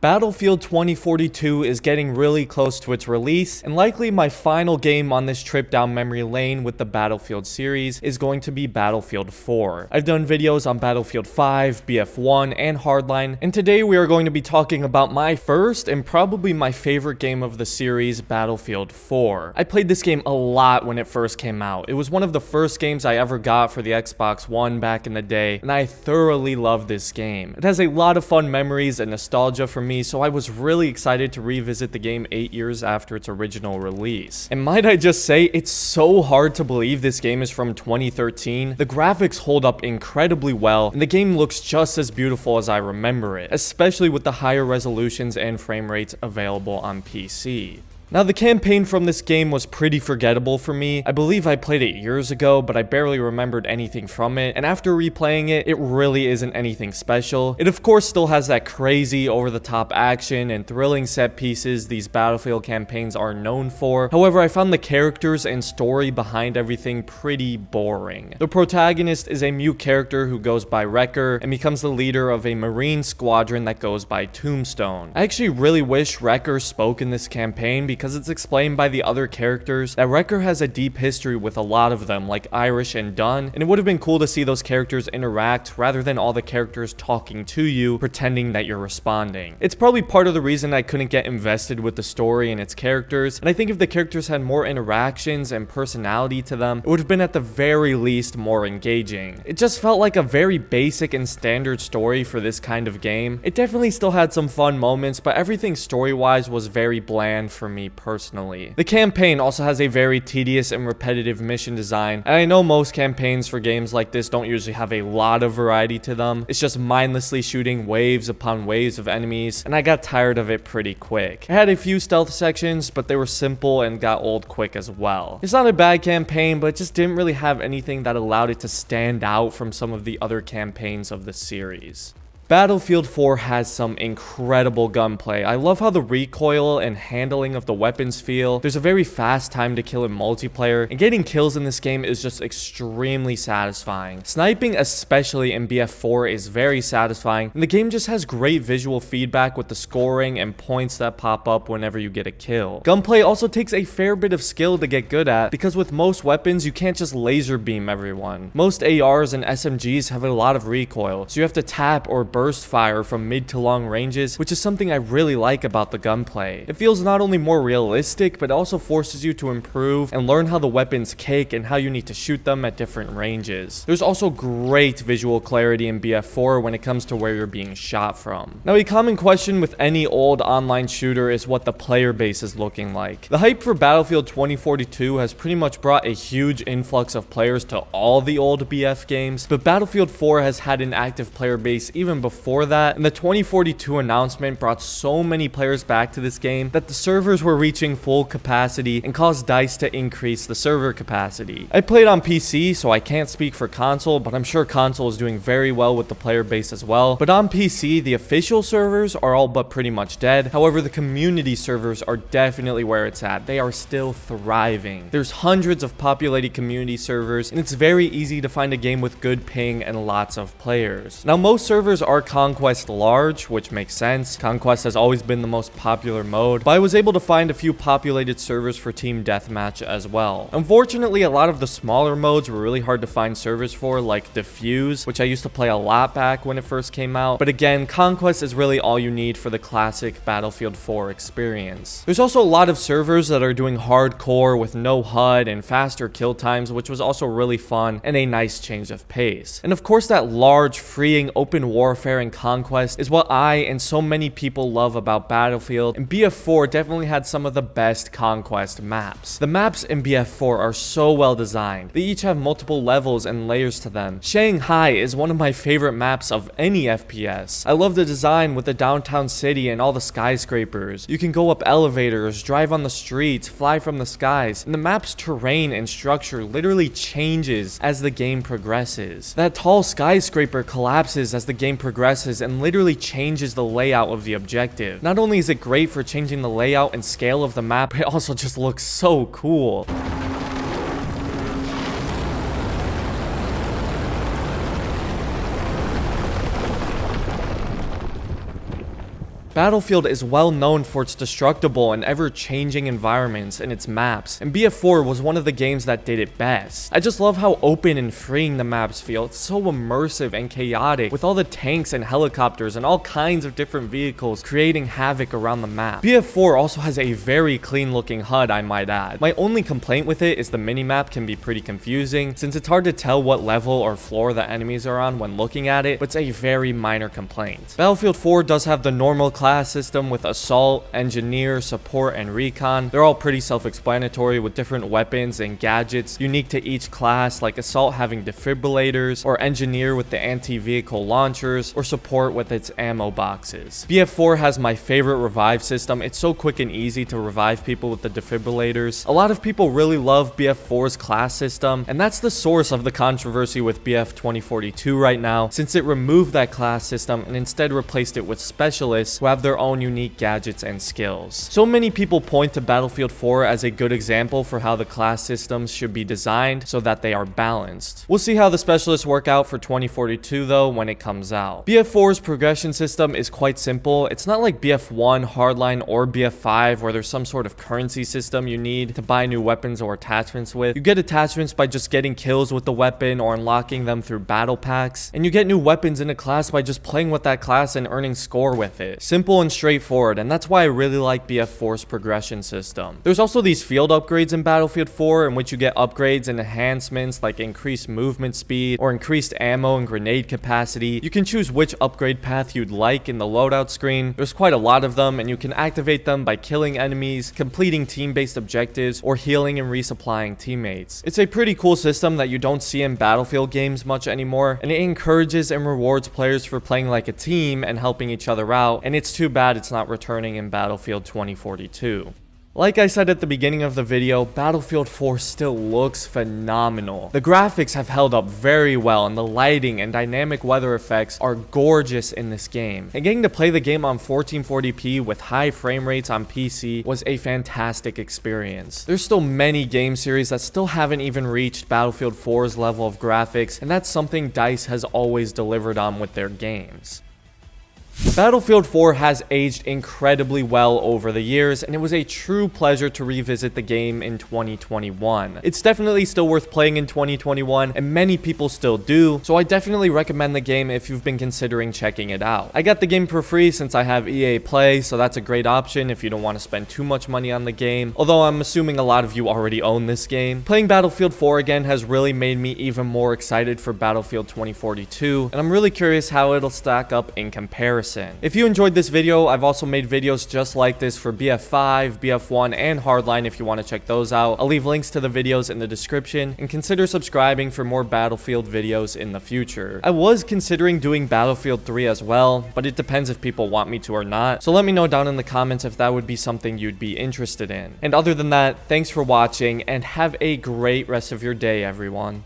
Battlefield 2042 is getting really close to its release, and likely my final game on this trip down memory lane with the Battlefield series is going to be Battlefield 4. I've done videos on Battlefield 5, BF1, and Hardline, and today we are going to be talking about my first and probably my favorite game of the series, Battlefield 4. I played this game a lot when it first came out. It was one of the first games I ever got for the Xbox One back in the day, and I thoroughly love this game. It has a lot of fun memories and nostalgia for me, so I was really excited to revisit the game 8 years after its original release. And might I just say, it's so hard to believe this game is from 2013. The graphics hold up incredibly well, and the game looks just as beautiful as I remember it, especially with the higher resolutions and frame rates available on PC. Now, the campaign from this game was pretty forgettable for me. I believe I played it years ago, but I barely remembered anything from it, and after replaying it, it really isn't anything special. It of course still has that crazy, over-the-top action and thrilling set pieces these Battlefield campaigns are known for. However, I found the characters and story behind everything pretty boring. The protagonist is a mute character who goes by Wrecker and becomes the leader of a Marine squadron that goes by Tombstone. I actually really wish Wrecker spoke in this campaign because it's explained by the other characters that Wrecker has a deep history with a lot of them, like Irish and Dunn, and it would have been cool to see those characters interact rather than all the characters talking to you, pretending that you're responding. It's probably part of the reason I couldn't get invested with the story and its characters, and I think if the characters had more interactions and personality to them, it would have been at the very least more engaging. It just felt like a very basic and standard story for this kind of game. It definitely still had some fun moments, but everything story-wise was very bland for me personally. The campaign also has a very tedious and repetitive mission design, and I know most campaigns for games like this don't usually have a lot of variety to them. It's just mindlessly shooting waves upon waves of enemies, and I got tired of it pretty quick. It had a few stealth sections, but they were simple and got old quick as well. It's not a bad campaign, but it just didn't really have anything that allowed it to stand out from some of the other campaigns of the series. Battlefield 4 has some incredible gunplay. I love how the recoil and handling of the weapons feel. There's a very fast time to kill in multiplayer, and getting kills in this game is just extremely satisfying. Sniping, especially in BF4, is very satisfying, and the game just has great visual feedback with the scoring and points that pop up whenever you get a kill. Gunplay also takes a fair bit of skill to get good at, because with most weapons, you can't just laser beam everyone. Most ARs and SMGs have a lot of recoil, so you have to tap or burst fire from mid to long ranges, which is something I really like about the gunplay. It feels not only more realistic, but also forces you to improve and learn how the weapons kick and how you need to shoot them at different ranges. There's also great visual clarity in BF4 when it comes to where you're being shot from. Now, a common question with any old online shooter is what the player base is looking like. The hype for Battlefield 2042 has pretty much brought a huge influx of players to all the old BF games, but Battlefield 4 has had an active player base even before that, and the 2042 announcement brought so many players back to this game that the servers were reaching full capacity and caused DICE to increase the server capacity. I played on PC, so I can't speak for console, but I'm sure console is doing very well with the player base as well. But on PC, the official servers are all but pretty much dead. However, the community servers are definitely where it's at. They are still thriving. There's hundreds of populated community servers, and it's very easy to find a game with good ping and lots of players. Now, most servers are Conquest large, which makes sense. Conquest has always been the most popular mode, but I was able to find a few populated servers for Team Deathmatch as well. Unfortunately, a lot of the smaller modes were really hard to find servers for, like Diffuse, which I used to play a lot back when it first came out. But again, Conquest is really all you need for the classic Battlefield 4 experience. There's also a lot of servers that are doing hardcore with no HUD and faster kill times, which was also really fun and a nice change of pace. And of course, that large, freeing open warfare and Conquest is what I and so many people love about Battlefield, and BF4 definitely had some of the best Conquest maps. The maps in BF4 are so well designed. They each have multiple levels and layers to them. Shanghai is one of my favorite maps of any FPS. I love the design with the downtown city and all the skyscrapers. You can go up elevators, drive on the streets, fly from the skies, and the map's terrain and structure literally changes as the game progresses. That tall skyscraper collapses as the game progresses and literally changes the layout of the objective. Not only is it great for changing the layout and scale of the map, it also just looks so cool. Battlefield is well known for its destructible and ever-changing environments and its maps, and BF4 was one of the games that did it best. I just love how open and freeing the maps feel. It's so immersive and chaotic, with all the tanks and helicopters and all kinds of different vehicles creating havoc around the map. BF4 also has a very clean looking HUD, I might add. My only complaint with it is the minimap can be pretty confusing, since it's hard to tell what level or floor the enemies are on when looking at it, but it's a very minor complaint. Battlefield 4 does have the normal class system with Assault, Engineer, Support, and Recon. They're all pretty self-explanatory with different weapons and gadgets unique to each class, like Assault having defibrillators, or Engineer with the anti-vehicle launchers, or Support with its ammo boxes. BF4 has my favorite revive system. It's so quick and easy to revive people with the defibrillators. A lot of people really love BF4's class system, and that's the source of the controversy with BF 2042 right now, since it removed that class system and instead replaced it with specialists who have their own unique gadgets and skills. So many people point to Battlefield 4 as a good example for how the class systems should be designed so that they are balanced. We'll see how the specialists work out for 2042 though when it comes out. BF4's progression system is quite simple. It's not like BF1, Hardline, or BF5 where there's some sort of currency system you need to buy new weapons or attachments with. You get attachments by just getting kills with the weapon or unlocking them through battle packs, and you get new weapons in a class by just playing with that class and earning score with it. Simple and straightforward, and that's why I really like BF4's progression system. There's also these field upgrades in Battlefield 4 in which you get upgrades and enhancements like increased movement speed or increased ammo and grenade capacity. You can choose which upgrade path you'd like in the loadout screen. There's quite a lot of them, and you can activate them by killing enemies, completing team-based objectives, or healing and resupplying teammates. It's a pretty cool system that you don't see in Battlefield games much anymore, and it encourages and rewards players for playing like a team and helping each other out, and it's too bad it's not returning in Battlefield 2042. Like I said at the beginning of the video, Battlefield 4 still looks phenomenal. The graphics have held up very well, and the lighting and dynamic weather effects are gorgeous in this game. And getting to play the game on 1440p with high frame rates on PC was a fantastic experience. There's still many game series that still haven't even reached Battlefield 4's level of graphics, and that's something DICE has always delivered on with their games. Battlefield 4 has aged incredibly well over the years, and it was a true pleasure to revisit the game in 2021. It's definitely still worth playing in 2021, and many people still do, so I definitely recommend the game if you've been considering checking it out. I got the game for free since I have EA Play, so that's a great option if you don't want to spend too much money on the game, although I'm assuming a lot of you already own this game. Playing Battlefield 4 again has really made me even more excited for Battlefield 2042, and I'm really curious how it'll stack up in comparison. If you enjoyed this video, I've also made videos just like this for BF5, BF1, and Hardline if you want to check those out. I'll leave links to the videos in the description, and consider subscribing for more Battlefield videos in the future. I was considering doing Battlefield 3 as well, but it depends if people want me to or not, so let me know down in the comments if that would be something you'd be interested in. And other than that, thanks for watching, and have a great rest of your day, everyone.